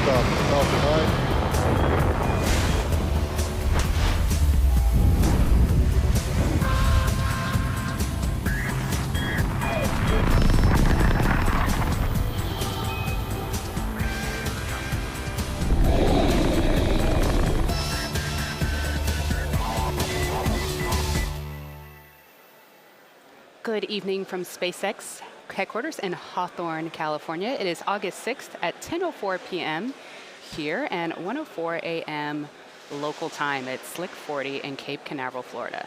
liftoff of Falcon 9. Good evening from SpaceX headquarters in Hawthorne, California. It is August 6th at 10:04 p.m. here and 1:04 a.m. local time at Slick 40 in Cape Canaveral, Florida.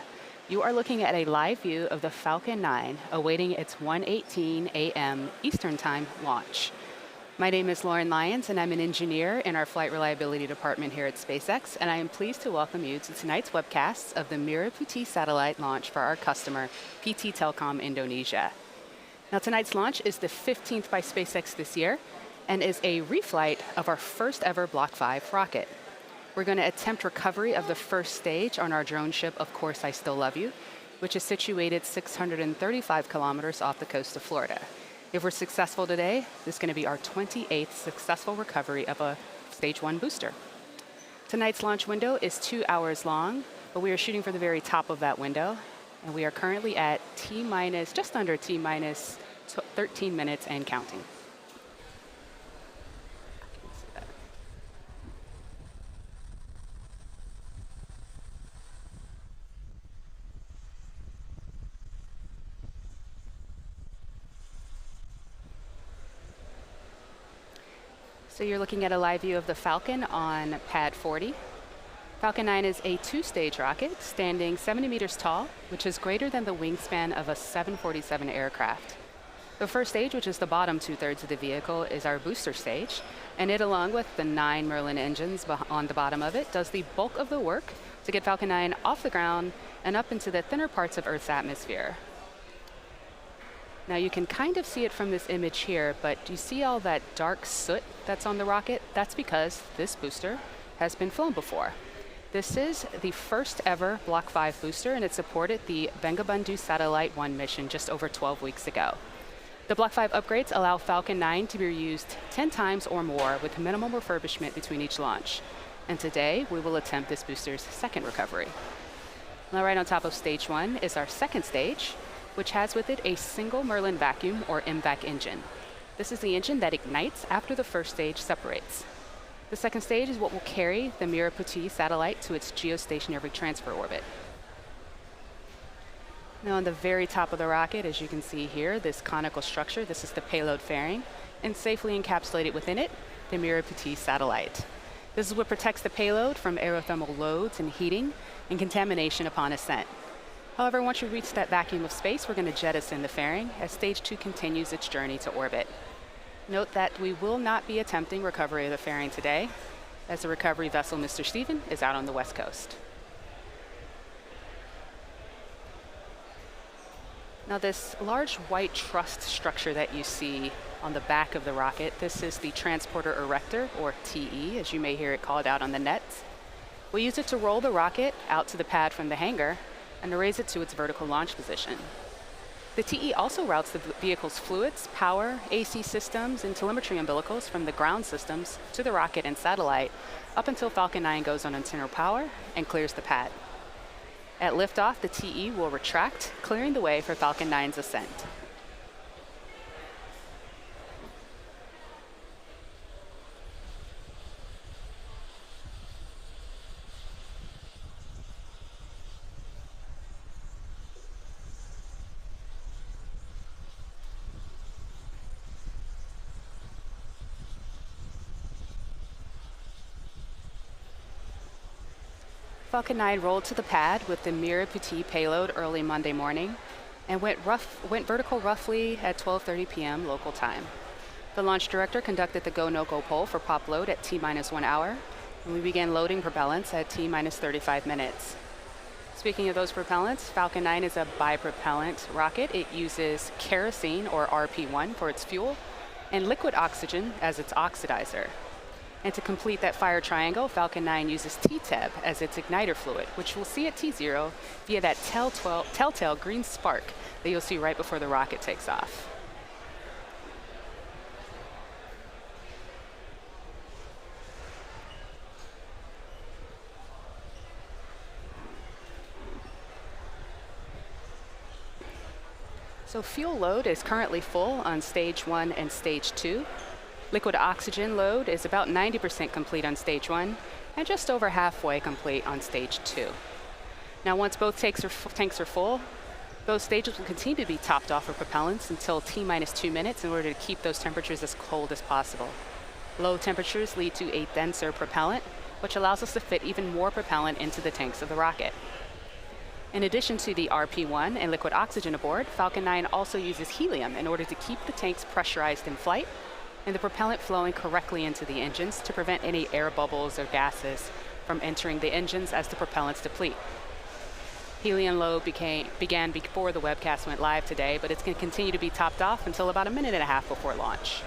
You are looking at a live view of the Falcon 9 awaiting its 1:18 a.m. Eastern Time launch. My name is Lauren Lyons, and I'm an engineer in our Flight Reliability Department here at SpaceX, and I am pleased to welcome you to tonight's webcast of the Merah Putih satellite launch for our customer, PT Telkom Indonesia. Now, tonight's launch is the 15th by SpaceX this year, and is a reflight of our first ever Block 5 rocket. We're going to attempt recovery of the first stage on our drone ship, Of Course I Still Love You, which is situated 635 kilometers off the coast of Florida. If we're successful today, this is going to be our 28th successful recovery of a Stage 1 booster. Tonight's launch window is 2 hours long, but we are shooting for the very top of that window, and we are currently at just under T-minus 13 minutes and counting. So you're looking at a live view of the Falcon on pad 40. Falcon 9 is a 2-stage rocket standing 70 meters tall, which is greater than the wingspan of a 747 aircraft. The first stage, which is the bottom 2/3 of the vehicle, is our booster stage, and it, along with the 9 Merlin engines on the bottom of it, does the bulk of the work to get Falcon 9 off the ground and up into the thinner parts of Earth's atmosphere. Now, you can kind of see it from this image here, but do you see all that dark soot that's on the rocket? That's because this booster has been flown before. This is the first ever Block 5 booster, and it supported the Bangabandhu Satellite-1 mission just over 12 weeks ago. The Block 5 upgrades allow Falcon 9 to be reused 10 times or more with minimal refurbishment between each launch. And today, we will attempt this booster's second recovery. Now, right on top of Stage 1 is our second stage, which has with it a single Merlin vacuum or MVAC engine. This is the engine that ignites after the first stage separates. The second stage is what will carry the Merah Putih satellite to its Geostationary Transfer Orbit. Now, on the very top of the rocket, as you can see here, this conical structure, this is the payload fairing, and safely encapsulated within it, the Merah Putih satellite. This is what protects the payload from aerothermal loads and heating and contamination upon ascent. However, once you reach that vacuum of space, we're going to jettison the fairing as Stage 2 continues its journey to orbit. Note that we will not be attempting recovery of the fairing today, as the recovery vessel, Mr. Stephen, is out on the West Coast. Now, this large white truss structure that you see on the back of the rocket, this is the Transporter Erector, or TE, as you may hear it called out on the net. We use it to roll the rocket out to the pad from the hangar and to raise it to its vertical launch position. The TE also routes the vehicle's fluids, power, AC systems, and telemetry umbilicals from the ground systems to the rocket and satellite up until Falcon 9 goes on internal power and clears the pad. At liftoff, the TE will retract, clearing the way for Falcon 9's ascent. Falcon 9 rolled to the pad with the Merah Putih payload early Monday morning and went vertical roughly at 12:30 p.m. local time. The launch director conducted the go-no-go poll for pop load at T-minus 1 hour, and we began loading propellants at T-minus 35 minutes. Speaking of those propellants, Falcon 9 is a bipropellant rocket. It uses kerosene, or RP1, for its fuel, and liquid oxygen as its oxidizer. And to complete that fire triangle, Falcon 9 uses TTEB as its igniter fluid, which we'll see at T0 via that telltale green spark that you'll see right before the rocket takes off. So fuel load is currently full on stage 1 and stage 2. Liquid oxygen load is about 90% complete on stage 1 and just over halfway complete on stage 2. Now once both tanks are full, those stages will continue to be topped off with propellants until T-minus 2 minutes in order to keep those temperatures as cold as possible. Low temperatures lead to a denser propellant, which allows us to fit even more propellant into the tanks of the rocket. In addition to the RP-1 and liquid oxygen aboard, Falcon 9 also uses helium in order to keep the tanks pressurized in flight and the propellant flowing correctly into the engines to prevent any air bubbles or gases from entering the engines as the propellants deplete. Helium load began before the webcast went live today, but it's going to continue to be topped off until about a minute and a half before launch.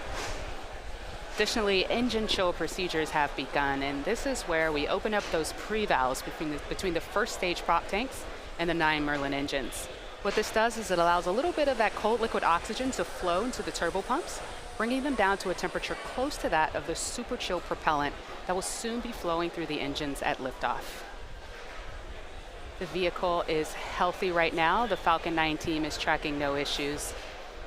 Additionally, engine chill procedures have begun, and this is where we open up those pre-valves between the first stage prop tanks and the 9 Merlin engines. What this does is it allows a little bit of that cold liquid oxygen to flow into the turbo pumps, bringing them down to a temperature close to that of the super chill propellant that will soon be flowing through the engines at liftoff. The vehicle is healthy right now. The Falcon 9 team is tracking no issues.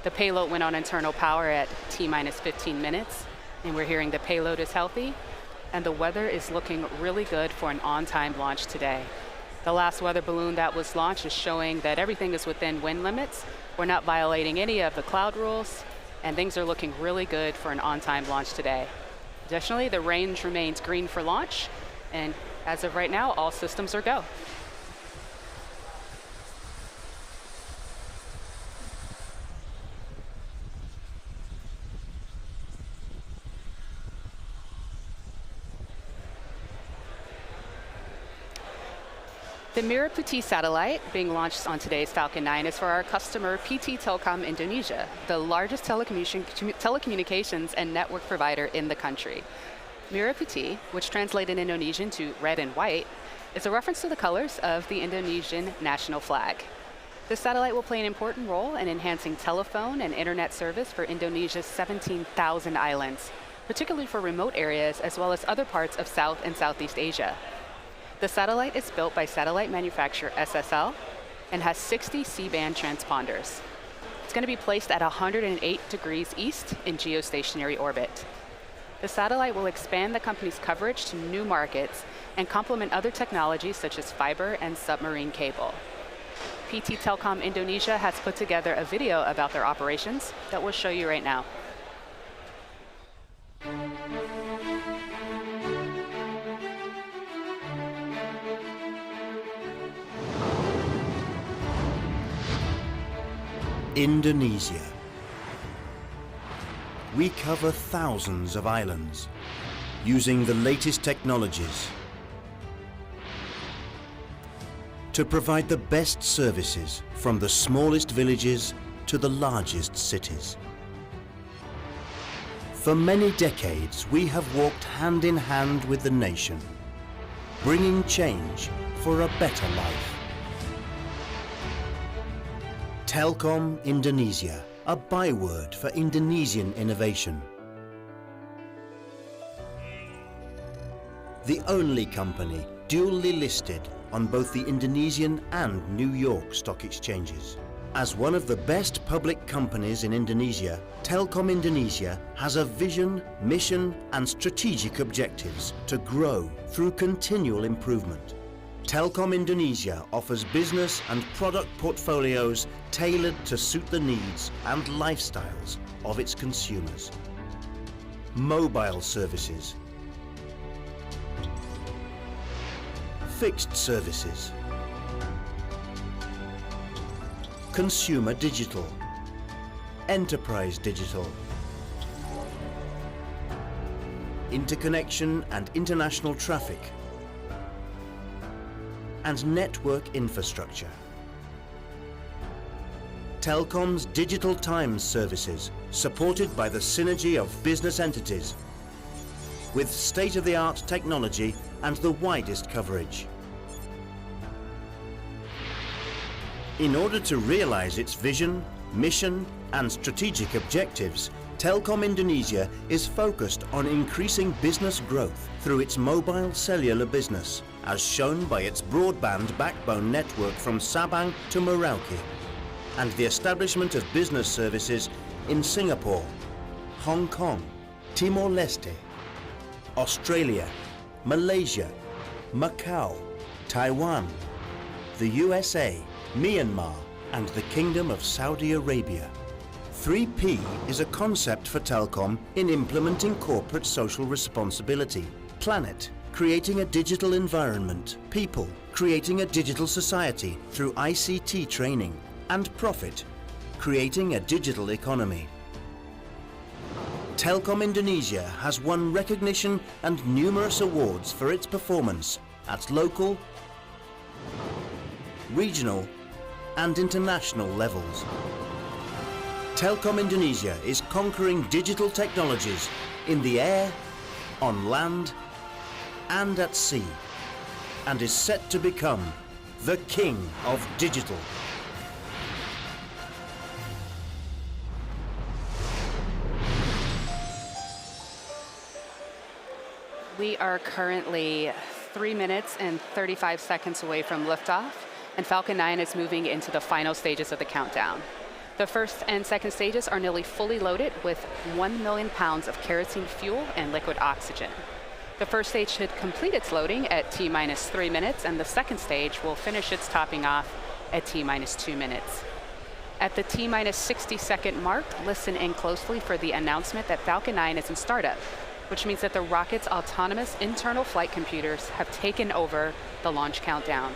The payload went on internal power at T-minus 15 minutes, and we're hearing the payload is healthy, and the weather is looking really good for an on-time launch today. The last weather balloon that was launched is showing that everything is within wind limits. We're not violating any of the cloud rules, and things are looking really good for an on-time launch today. Additionally, the range remains green for launch, and as of right now, all systems are go. The Merah Putih satellite being launched on today's Falcon 9 is for our customer PT Telkom Indonesia, the largest telecommunications and network provider in the country. Merah Putih, which translated in Indonesian to red and white, is a reference to the colors of the Indonesian national flag. This satellite will play an important role in enhancing telephone and internet service for Indonesia's 17,000 islands, particularly for remote areas as well as other parts of South and Southeast Asia. The satellite is built by satellite manufacturer SSL and has 60 C-band transponders. It's going to be placed at 108 degrees east in geostationary orbit. The satellite will expand the company's coverage to new markets and complement other technologies such as fiber and submarine cable. PT Telkom Indonesia has put together a video about their operations that we'll show you right now. Indonesia. We cover thousands of islands using the latest technologies to provide the best services from the smallest villages to the largest cities. For many decades, we have walked hand in hand with the nation, bringing change for a better life. Telkom Indonesia, a byword for Indonesian innovation. The only company dually listed on both the Indonesian and New York stock exchanges. As one of the best public companies in Indonesia, Telkom Indonesia has a vision, mission and strategic objectives to grow through continual improvement. Telkom Indonesia offers business and product portfolios tailored to suit the needs and lifestyles of its consumers. Mobile services, fixed services, consumer digital, enterprise digital, interconnection and international traffic, and network infrastructure. Telkom's Digital Times services, supported by the synergy of business entities, with state-of-the-art technology and the widest coverage. In order to realize its vision, mission, and strategic objectives, Telkom Indonesia is focused on increasing business growth through its mobile cellular business, as shown by its broadband backbone network from Sabang to Merauke. and the establishment of business services in Singapore, Hong Kong, Timor-Leste, Australia, Malaysia, Macau, Taiwan, the USA, Myanmar, and the Kingdom of Saudi Arabia. 3P is a concept for telecom in implementing corporate social responsibility. Planet, creating a digital environment. People, creating a digital society through ICT training. And profit, creating a digital economy. Telkom Indonesia has won recognition and numerous awards for its performance at local, regional, and international levels. Telkom Indonesia is conquering digital technologies in the air, on land, and at sea, and is set to become the king of digital. We are currently 3 minutes and 35 seconds away from liftoff, and Falcon 9 is moving into the final stages of the countdown. The first and second stages are nearly fully loaded with 1 million pounds of kerosene fuel and liquid oxygen. The first stage should complete its loading at T-minus 3 minutes, and the second stage will finish its topping off at T-minus 2 minutes. At the T-minus 60-second mark, listen in closely for the announcement that Falcon 9 is in startup, which means that the rocket's autonomous internal flight computers have taken over the launch countdown.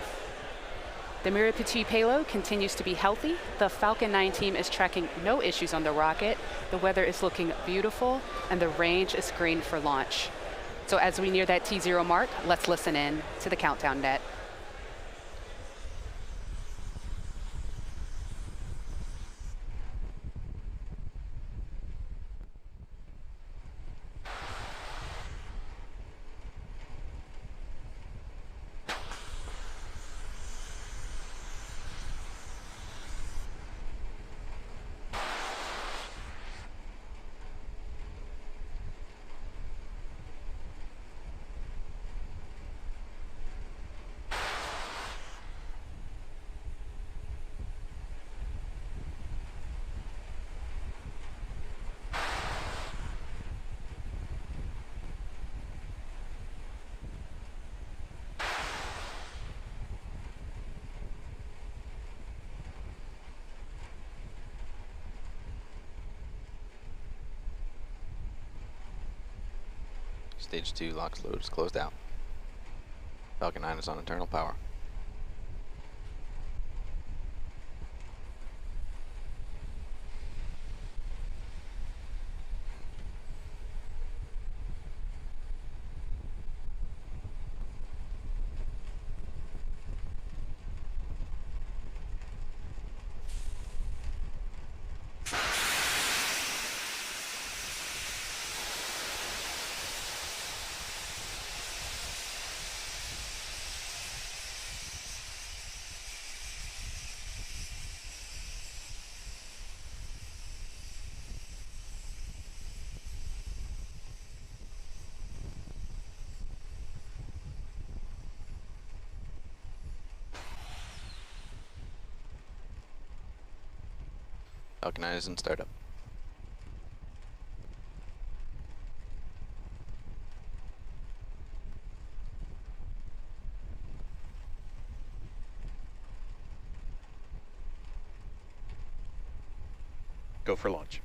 The Merah Putih payload continues to be healthy. The Falcon 9 team is tracking no issues on the rocket. The weather is looking beautiful, and the range is green for launch. So as we near that T0 mark, let's listen in to the countdown net. Stage 2 LOX load is closed out. Falcon 9 is on internal power. Falcon 9 is in startup. Go for launch.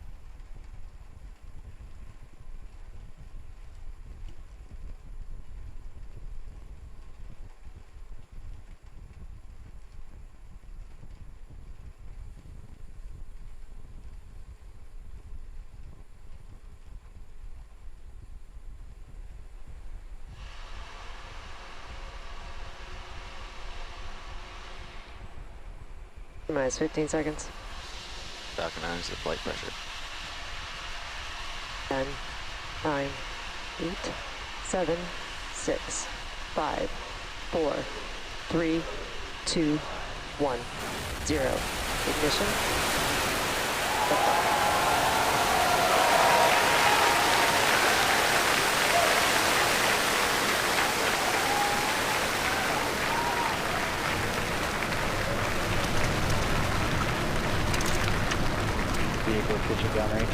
Minus 15 seconds. Falcon 9 is the flight pressure. 10, 9, 8, 7, 6, 5, 4, 3, 2, 1, 0. Ignition. Liftoff. vehicle pitching downrange.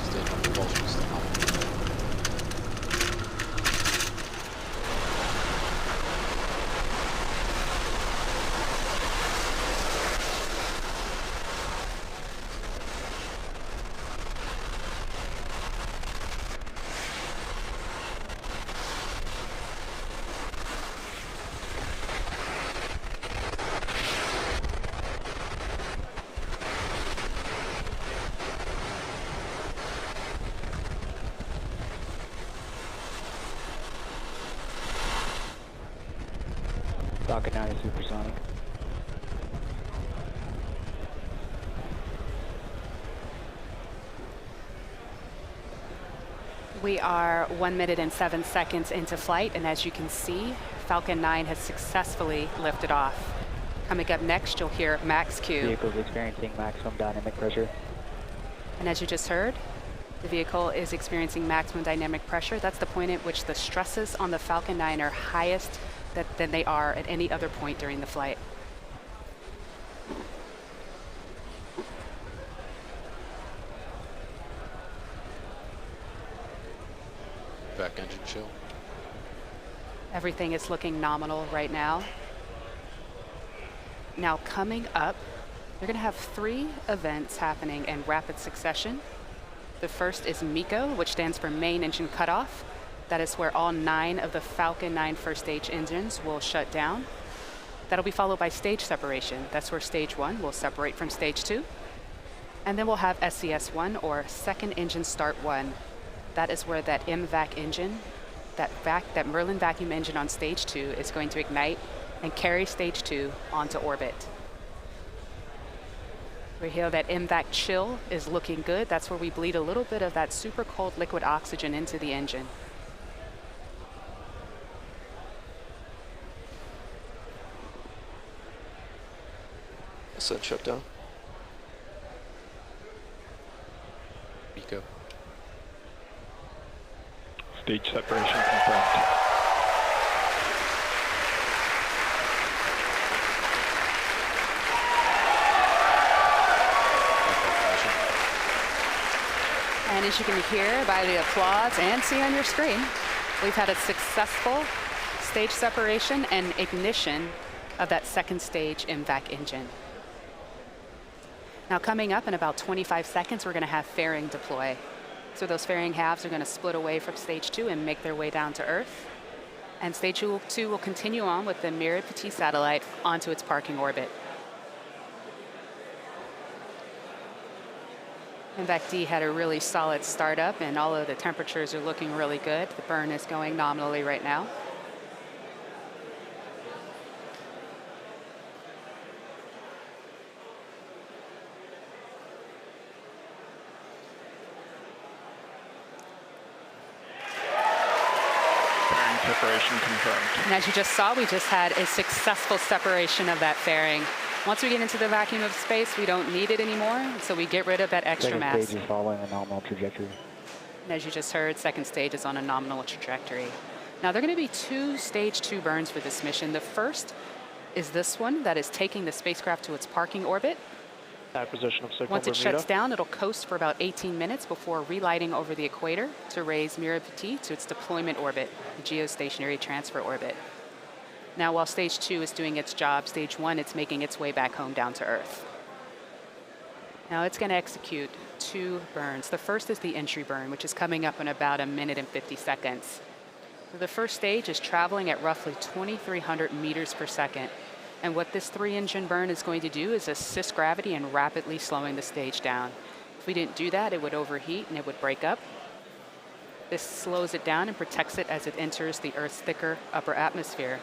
Stage 1 propulsion still on. Falcon 9 is supersonic. We are 1 minute and 7 seconds into flight, and as you can see, Falcon 9 has successfully lifted off. Coming up next, you'll hear max Q. Vehicle is experiencing maximum dynamic pressure. And as you just heard, the vehicle is experiencing maximum dynamic pressure. That's the point at which the stresses on the Falcon 9 are highest than they are at any other point during the flight. Back engine chill. Everything is looking nominal right now. Now coming up, you're going to have 3 events happening in rapid succession. The first is MECO, which stands for main engine cutoff. That is where all 9 of the Falcon 9 first stage engines will shut down. That'll be followed by stage separation. That's where stage 1 will separate from stage 2. And then we'll have SES1, or second engine start 1. That is where that MVAC engine, that Merlin vacuum engine on stage 2 is going to ignite and carry stage 2 onto orbit. We hear that MVAC chill is looking good. That's where we bleed a little bit of that super cold liquid oxygen into the engine. Ascent shutdown. MECO. Stage separation confirmed. And as you can hear by the applause and see on your screen, we've had a successful stage separation and ignition of that second stage MVAC engine. Now coming up in about 25 seconds, we're going to have fairing deploy. So those fairing halves are going to split away from stage 2 and make their way down to Earth. And stage 2 will continue on with the Merah Putih satellite onto its parking orbit. MVAC D had a really solid startup, and all of the temperatures are looking really good. The burn is going nominally right now. Separation confirmed. And as you just saw, we just had a successful separation of that fairing. Once we get into the vacuum of space, we don't need it anymore, so we get rid of that extra mass. Second stage is following a nominal trajectory. And as you just heard, second stage is on a nominal trajectory. Now, there are going to be 2 stage 2 burns for this mission. The first is this one that is taking the spacecraft to its parking orbit. Acquisition of signal. Once it shuts down, it'll coast for about 18 minutes before relighting over the equator to raise Merah Putih to its deployment orbit, the Geostationary Transfer Orbit. Now, while stage 2 is doing its job, stage 1, it's making its way back home down to Earth. Now, it's going to execute 2 burns. The first is the entry burn, which is coming up in about 1 minute and 50 seconds. So the first stage is traveling at roughly 2,300 meters per second. And what this 3-engine burn is going to do is assist gravity in rapidly slowing the stage down. If we didn't do that, it would overheat and it would break up. This slows it down and protects it as it enters the Earth's thicker upper atmosphere.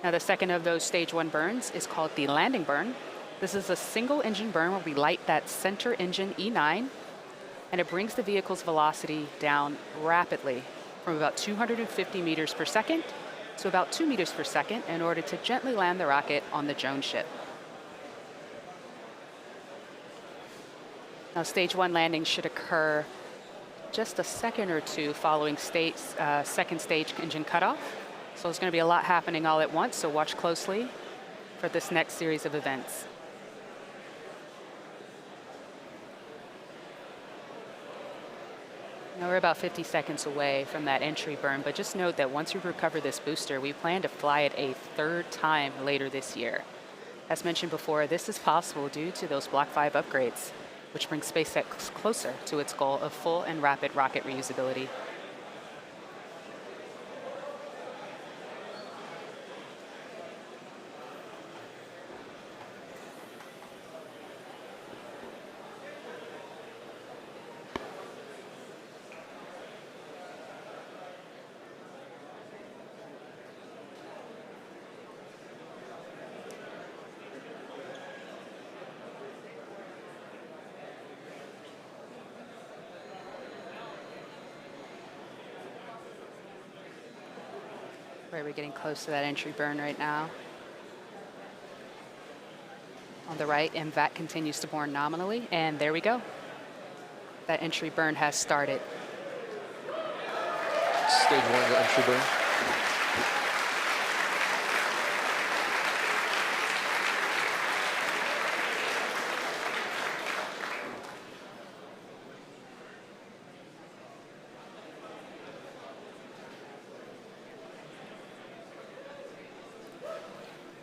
Now, the second of those stage 1 burns is called the landing burn. This is a single engine burn where we light that center engine E9, and it brings the vehicle's velocity down rapidly from about 250 meters per second to about 2 meters per second in order to gently land the rocket on the drone ship. Now, stage 1 landing should occur just a second or 2 following second stage engine cutoff. So there's going to be a lot happening all at once, so watch closely for this next series of events. Now we're about 50 seconds away from that entry burn, but just note that once we recover this booster, we plan to fly it a third time later this year. As mentioned before, this is possible due to those Block 5 upgrades, which brings SpaceX closer to its goal of full and rapid rocket reusability. Right, we're getting close to that entry burn right now. On the right, MVAC continues to burn nominally, and there we go. That entry burn has started. Stage 1 of the entry burn.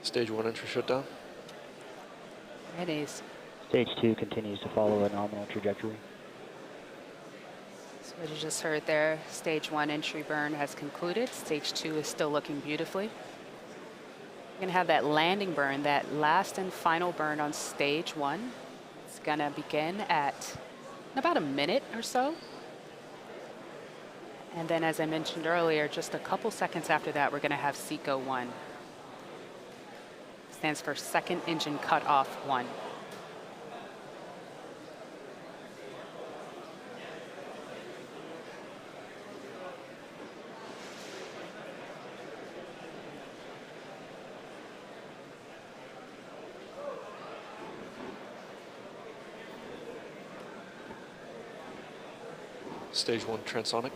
Stage 1 entry shutdown. It is. Stage 2 continues to follow a nominal trajectory. So what you just heard there, stage 1 entry burn has concluded. Stage 2 is still looking beautifully. We're gonna have that landing burn, that last and final burn on stage 1. It's gonna begin at in about a minute or so. And then as I mentioned earlier, just a couple seconds after that, we're gonna have SECO 1. Stands for second engine cutoff 1. Stage 1 transonic.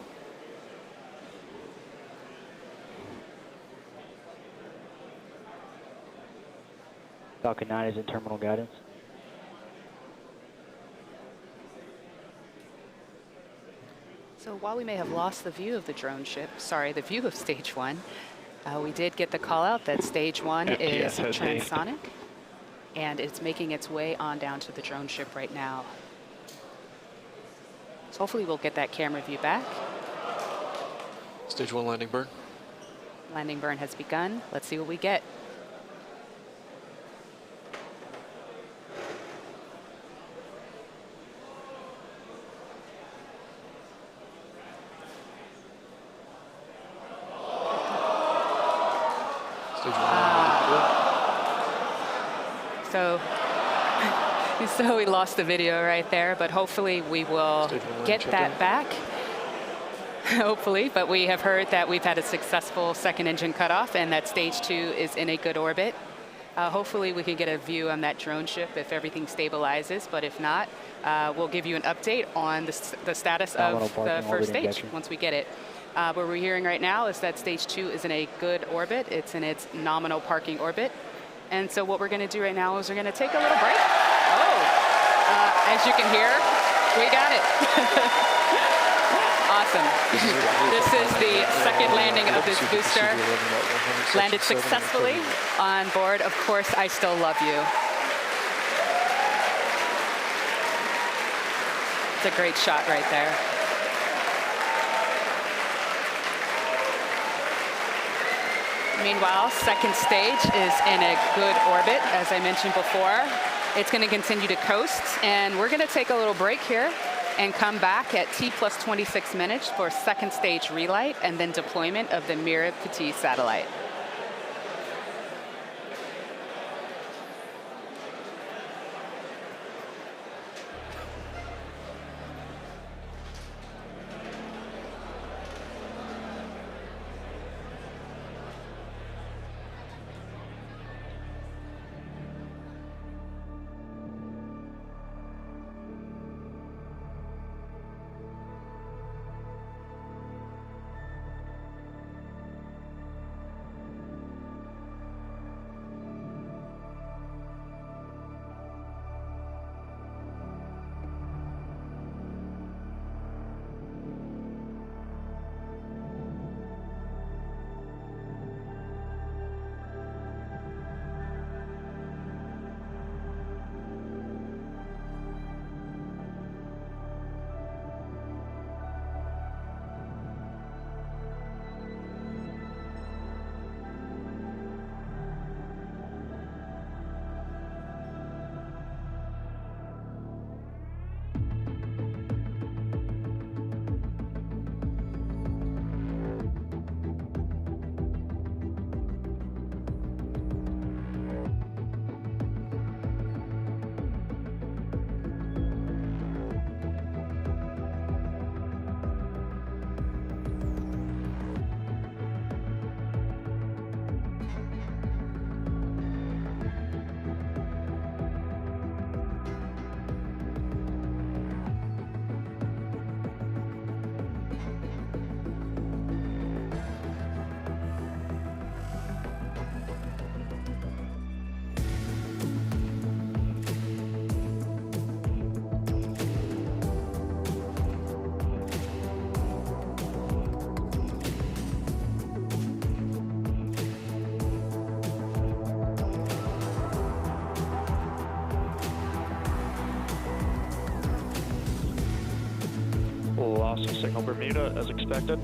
Falcon 9 is in terminal guidance. So while we may have lost the view of the drone ship, the view of stage 1, we did get the call out that stage 1 is transonic, and it's making its way on down to the drone ship right now. So hopefully we'll get that camera view back. Stage 1 landing burn. Landing burn has begun. Let's see what we get. So we lost the video right there, but hopefully we will get that back. Hopefully, but we have heard that we've had a successful second engine cutoff and that stage 2 is in a good orbit. Hopefully we can get a view on that drone ship if everything stabilizes, but if not, we'll give you an update on the status of the first stage once we get it. What we're hearing right now is that stage 2 is in a good orbit. It's in its nominal parking orbit. And so what we're going to do right now is we're going to take a little break. As you can hear, we got it. Awesome. This is the second landing of this booster. Landed successfully on board. Of course, I still love you. It's a great shot right there. Meanwhile, second stage is in a good orbit, as I mentioned before. It's going to continue to coast, and we're going to take a little break here and come back at T+26 minutes for second stage relight and then deployment of the Merah Putih satellite. Loss of signal Bermuda as expected.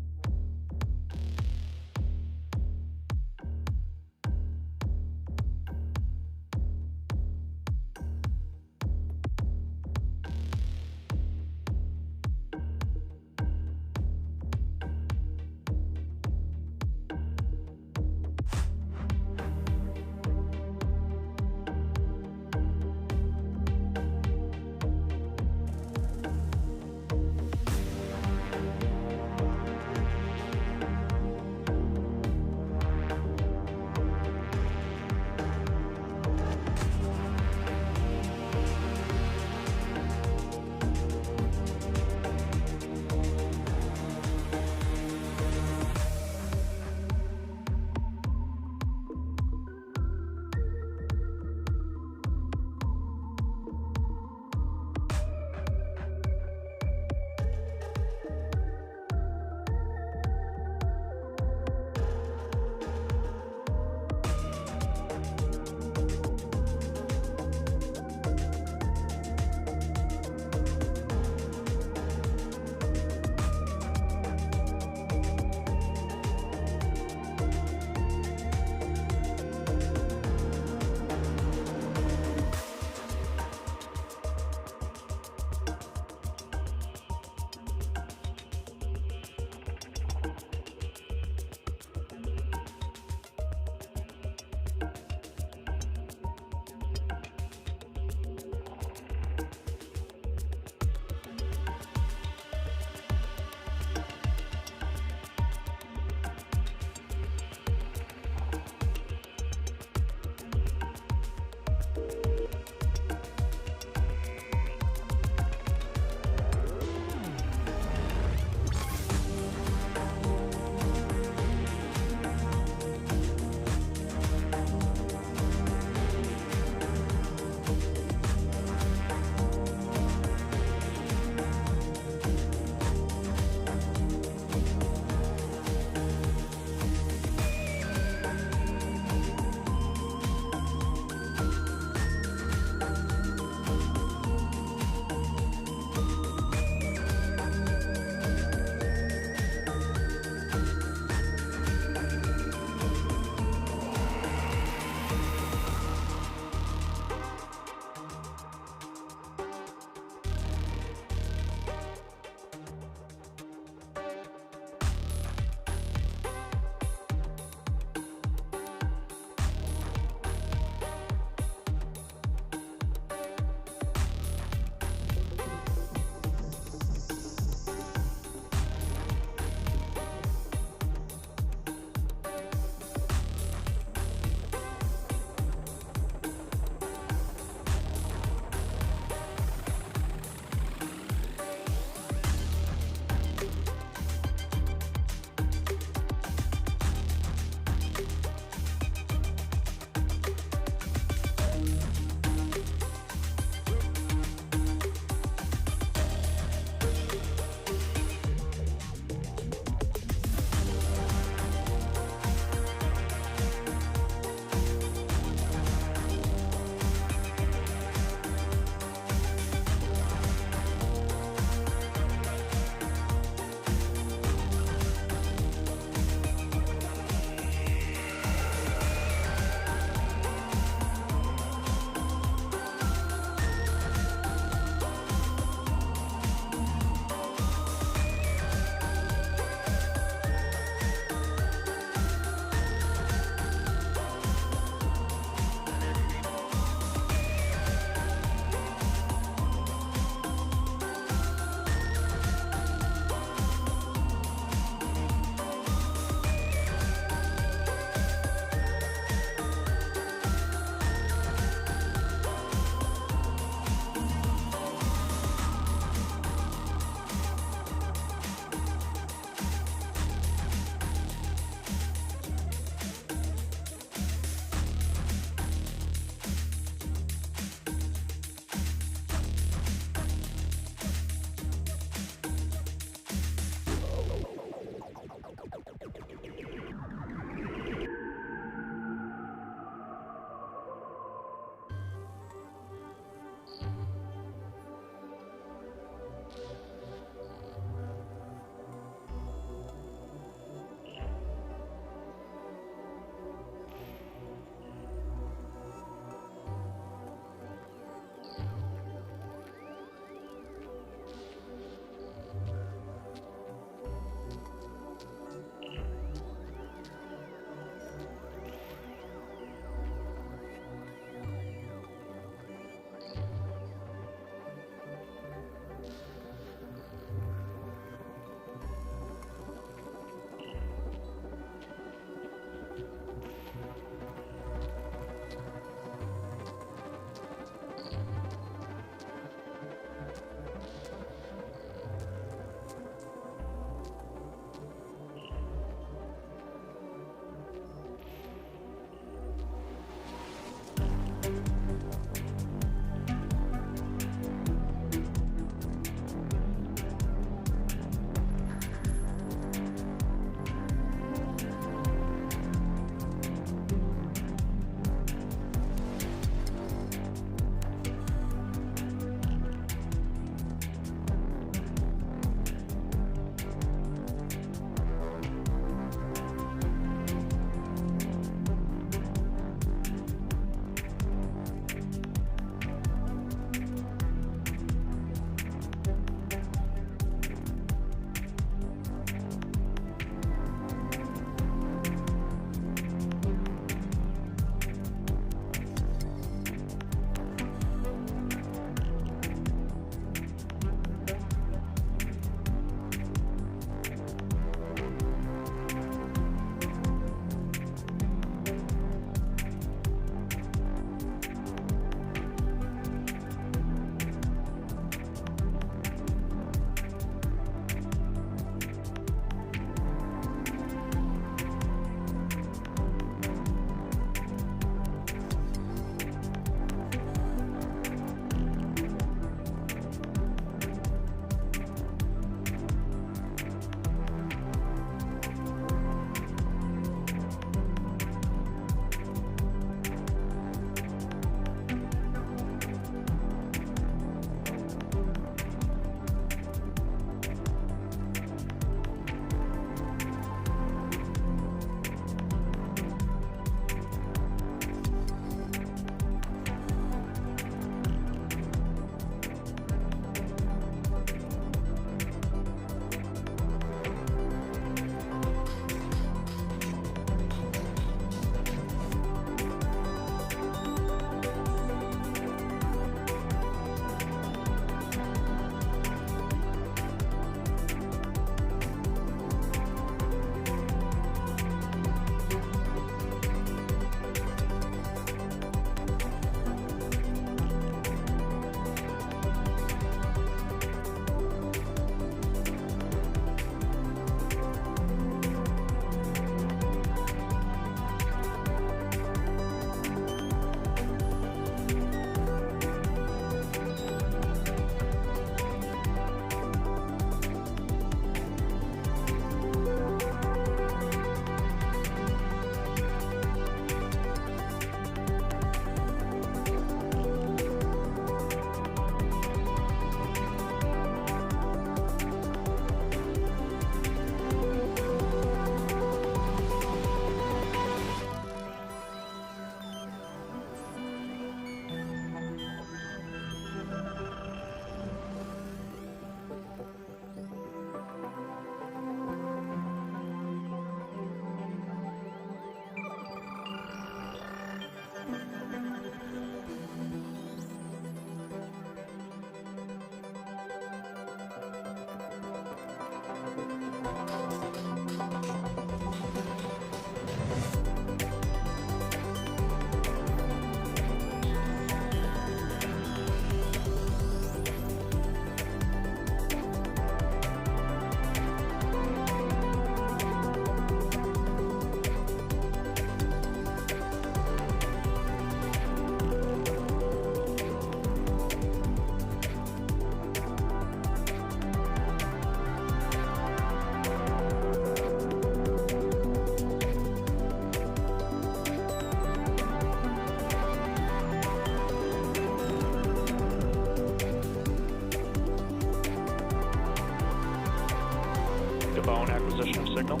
Phone acquisition of signal.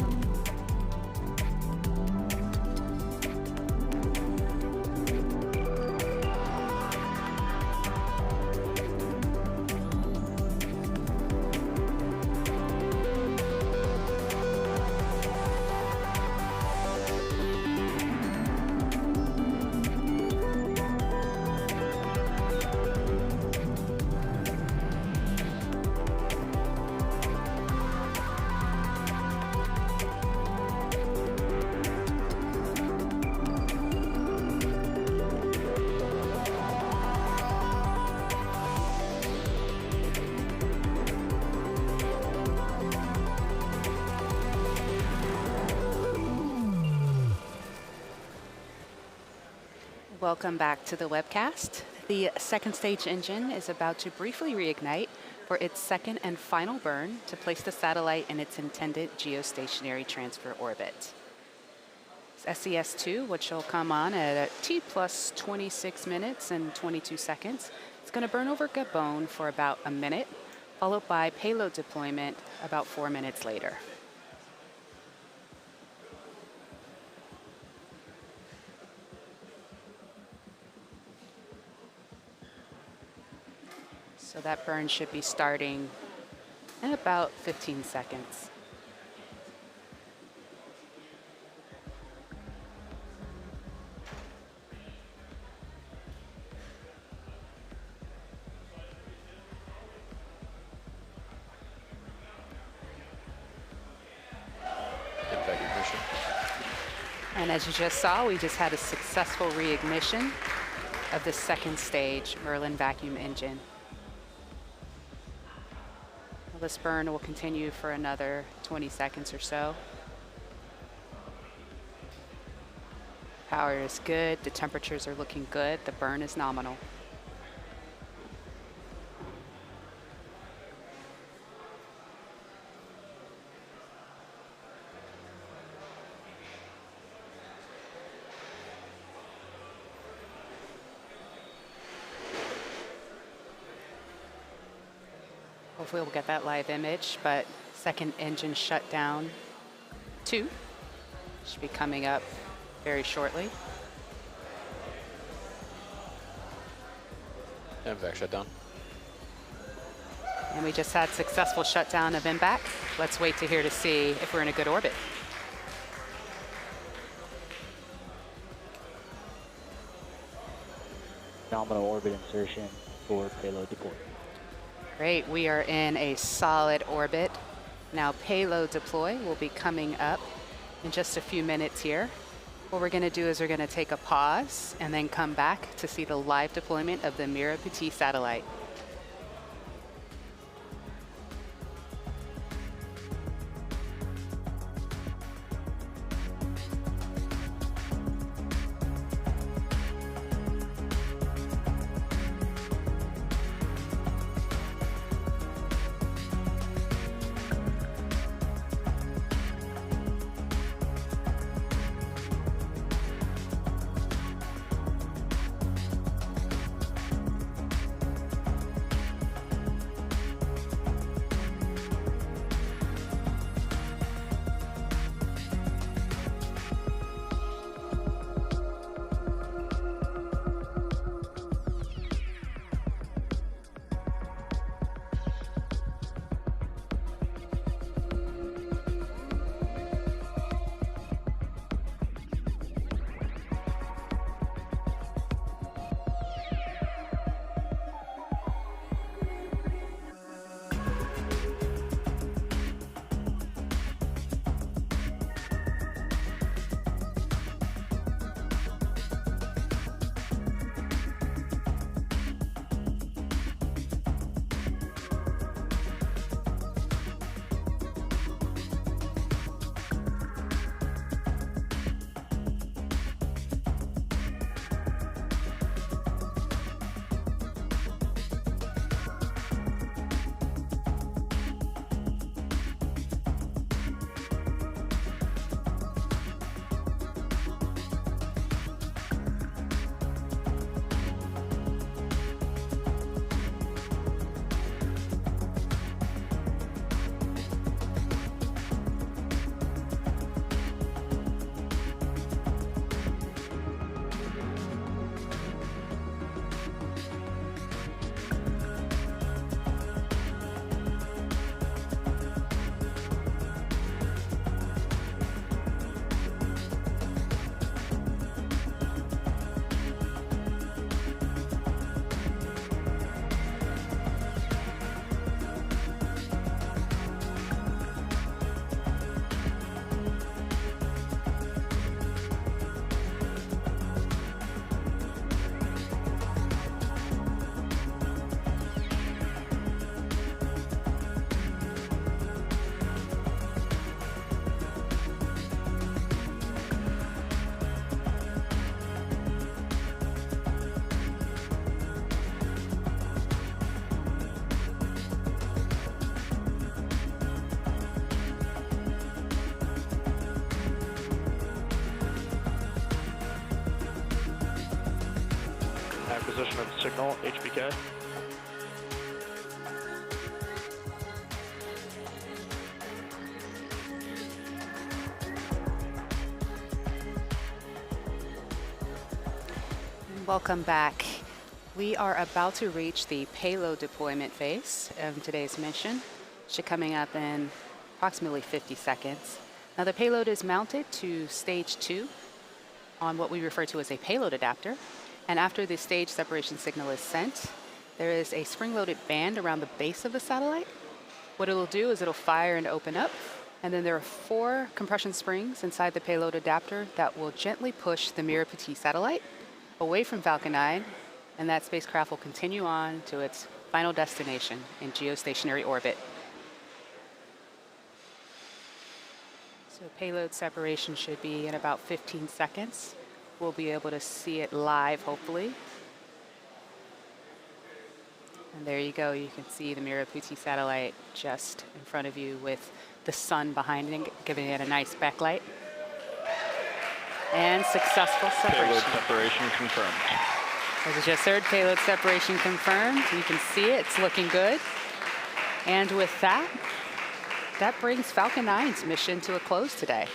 Welcome back to the webcast. The second stage engine is about to briefly reignite for its second and final burn to place the satellite in its intended geostationary transfer orbit. SES-2, which will come on at T plus 26 minutes and 22 seconds. It's going to burn over Gabon for about a minute, followed by payload deployment about 4 minutes later. So that burn should be starting in about 15 seconds. And as you just saw, we just had a successful reignition of the second stage Merlin vacuum engine. This burn will continue for another 20 seconds or so. Power is good, the temperatures are looking good, the burn is nominal. Hopefully we'll get that live image, but second engine shutdown 2 should be coming up very shortly. MVAC shutdown. And we just had successful shutdown of MVAC. Let's wait to hear to see if we're in a good orbit. Nominal orbit insertion for payload deploy. Great, we are in a solid orbit. Now payload deploy will be coming up in just a few minutes here. What we're gonna do is we're gonna take a pause and then come back to see the live deployment of the Merah Putih satellite. position of the signal, HPK. Welcome back. We are about to reach the payload deployment phase of today's mission. Should coming up in approximately 50 seconds. Now the payload is mounted to stage 2 on what we refer to as a payload adapter. And after the stage separation signal is sent, there is a spring-loaded band around the base of the satellite. What it'll do is it'll fire and open up, and then there are 4 compression springs inside the payload adapter that will gently push the Merah Putih satellite away from Falcon 9, and that spacecraft will continue on to its final destination in geostationary orbit. So payload separation should be in about 15 seconds. We'll be able to see it live, hopefully. And there you go. You can see the Merah Putih satellite just in front of you with the sun behind it, giving it a nice backlight. And successful separation. Payload separation confirmed. As you just heard, payload separation confirmed. You can see it. It's looking good. And with that, that brings Falcon 9's mission to a close today.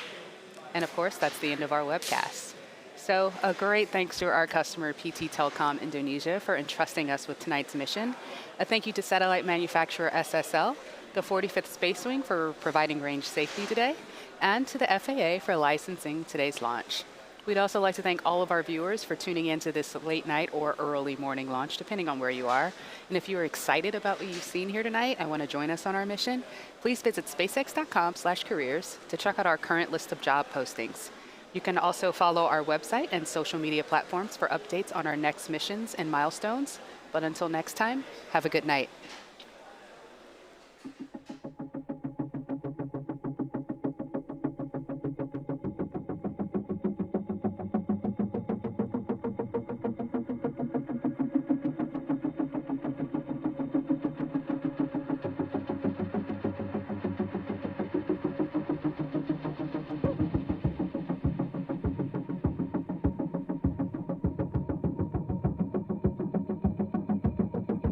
And of course, that's the end of our webcast. So a great thanks to our customer, PT Telkom Indonesia, for entrusting us with tonight's mission. A thank you to satellite manufacturer SSL, the 45th Space Wing for providing range safety today, and to the FAA for licensing today's launch. We'd also like to thank all of our viewers for tuning into this late night or early morning launch, depending on where you are. And if you are excited about what you've seen here tonight and want to join us on our mission, please visit spacex.com/careers to check out our current list of job postings. You can also follow our website and social media platforms for updates on our next missions and milestones. But until next time, have a good night.